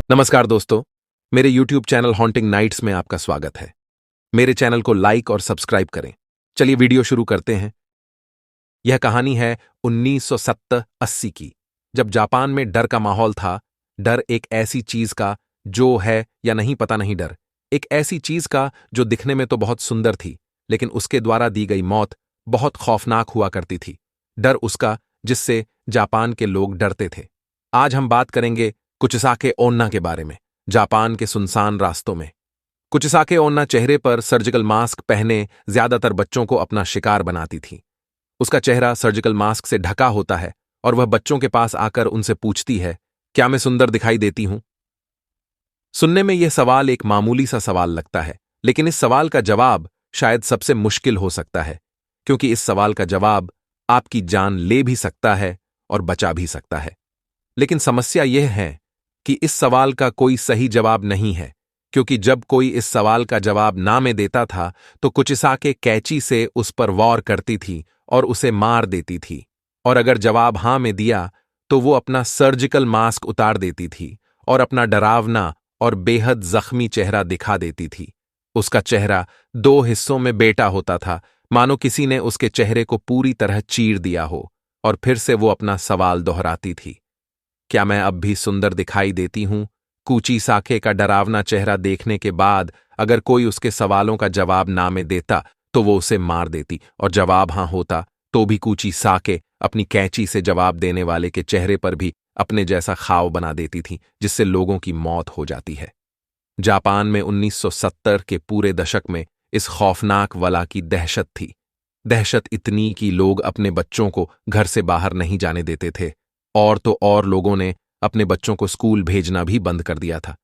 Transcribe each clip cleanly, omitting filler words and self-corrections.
नमस्कार दोस्तों, मेरे YouTube चैनल हॉन्टिंग नाइट्स में आपका स्वागत है। मेरे चैनल को लाइक और सब्सक्राइब करें। चलिए वीडियो शुरू करते हैं। यह कहानी है 1970-80 की, जब जापान में डर का माहौल था। डर एक ऐसी चीज का जो है या नहीं पता नहीं, डर एक ऐसी चीज का जो दिखने में तो बहुत सुंदर थी, लेकिन उसके द्वारा दी गई मौत बहुत खौफनाक हुआ करती थी। डर उसका जिससे जापान के लोग डरते थे। आज हम बात करेंगे कुचिसाके ओन्ना के बारे में। जापान के सुनसान रास्तों में कुचिसाके ओन्ना चेहरे पर सर्जिकल मास्क पहने ज्यादातर बच्चों को अपना शिकार बनाती थी। उसका चेहरा सर्जिकल मास्क से ढका होता है और वह बच्चों के पास आकर उनसे पूछती है, क्या मैं सुंदर दिखाई देती हूं? सुनने में यह सवाल एक मामूली सा सवाल लगता है, लेकिन इस सवाल का जवाब शायद सबसे मुश्किल हो सकता है, क्योंकि इस सवाल का जवाब आपकी जान ले भी सकता है और बचा भी सकता है। लेकिन समस्या यह है कि इस सवाल का कोई सही जवाब नहीं है, क्योंकि जब कोई इस सवाल का जवाब ना में देता था तो कुचिसाके कैंची से उस पर वार करती थी और उसे मार देती थी, और अगर जवाब हां में दिया तो वो अपना सर्जिकल मास्क उतार देती थी और अपना डरावना और बेहद जख्मी चेहरा दिखा देती थी। उसका चेहरा दो हिस्सों में बेटा होता था, मानो किसी ने उसके चेहरे को पूरी तरह चीर दिया हो, और फिर से वो अपना सवाल दोहराती थी, क्या मैं अब भी सुंदर दिखाई देती हूं? कुचिसाके का डरावना चेहरा देखने के बाद अगर कोई उसके सवालों का जवाब ना में देता तो वो उसे मार देती, और जवाब हां होता तो भी कुचिसाके अपनी कैंची से जवाब देने वाले के चेहरे पर भी अपने जैसा खाव बना देती थी, जिससे लोगों की मौत हो जाती है। जापान में 1970 के पूरे दशक में इस खौफनाक वला की दहशत थी। दहशत इतनी कि लोग अपने बच्चों को घर से बाहर नहीं जाने देते थे, और तो और लोगों ने अपने बच्चों को स्कूल भेजना भी बंद कर दिया था।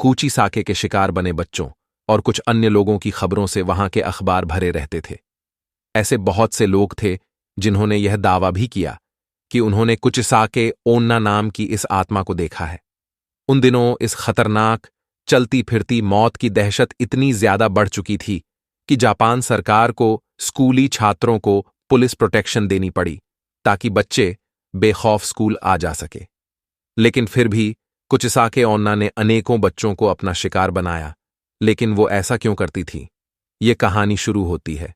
कुचिसाके के शिकार बने बच्चों और कुछ अन्य लोगों की खबरों से वहां के अखबार भरे रहते थे। ऐसे बहुत से लोग थे जिन्होंने यह दावा भी किया कि उन्होंने कुचिसाके ओन्ना नाम की इस आत्मा को देखा है। उन दिनों इस खतरनाक चलती फिरती मौत की दहशत इतनी ज्यादा बढ़ चुकी थी कि जापान सरकार को स्कूली छात्रों को पुलिस प्रोटेक्शन देनी पड़ी, ताकि बच्चे बेखौफ स्कूल आ जा सके। लेकिन फिर भी कुचिसाके ओन्ना ने अनेकों बच्चों को अपना शिकार बनाया। लेकिन वो ऐसा क्यों करती थी? ये कहानी शुरू होती है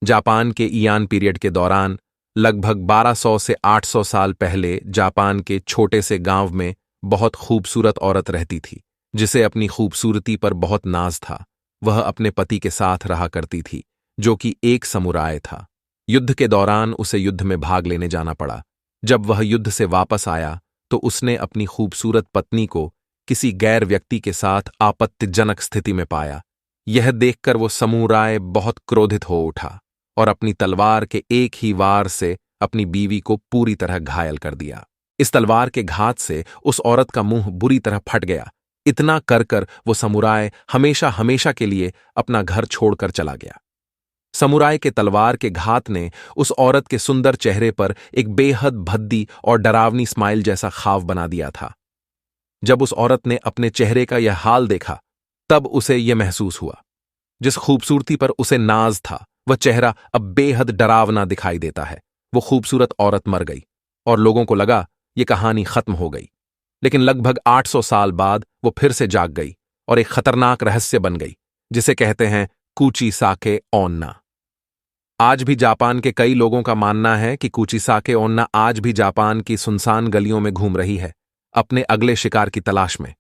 जापान के इयान पीरियड के दौरान। लगभग 1200 से 800 साल पहले जापान के छोटे से गांव में बहुत खूबसूरत औरत रहती थी, जिसे अपनी खूबसूरती पर बहुत नाज था। वह अपने पति के साथ रहा करती थी, जो कि एक समुराय था। युद्ध के दौरान उसे युद्ध में भाग लेने जाना पड़ा। जब वह युद्ध से वापस आया तो उसने अपनी खूबसूरत पत्नी को किसी गैर व्यक्ति के साथ आपत्तिजनक स्थिति में पाया। यह देखकर वो समुराय बहुत क्रोधित हो उठा और अपनी तलवार के एक ही वार से अपनी बीवी को पूरी तरह घायल कर दिया। इस तलवार के घात से उस औरत का मुंह बुरी तरह फट गया। इतना कर वो समुराय हमेशा हमेशा के लिए अपना घर छोड़कर चला गया। समुराय के तलवार के घात ने उस औरत के सुंदर चेहरे पर एक बेहद भद्दी और डरावनी स्माइल जैसा खाव बना दिया था। जब उस औरत ने अपने चेहरे का यह हाल देखा, तब उसे यह महसूस हुआ, जिस खूबसूरती पर उसे नाज था वह चेहरा अब बेहद डरावना दिखाई देता है। वो खूबसूरत औरत मर गई और लोगों को लगा यह कहानी खत्म हो गई। लेकिन लगभग 800 साल बाद वो फिर से जाग गई और एक खतरनाक रहस्य बन गई, जिसे कहते हैं कुचिसाके ओन्ना। आज भी जापान के कई लोगों का मानना है कि कुचिसाके ओन्ना आज भी जापान की सुनसान गलियों में घूम रही है, अपने अगले शिकार की तलाश में।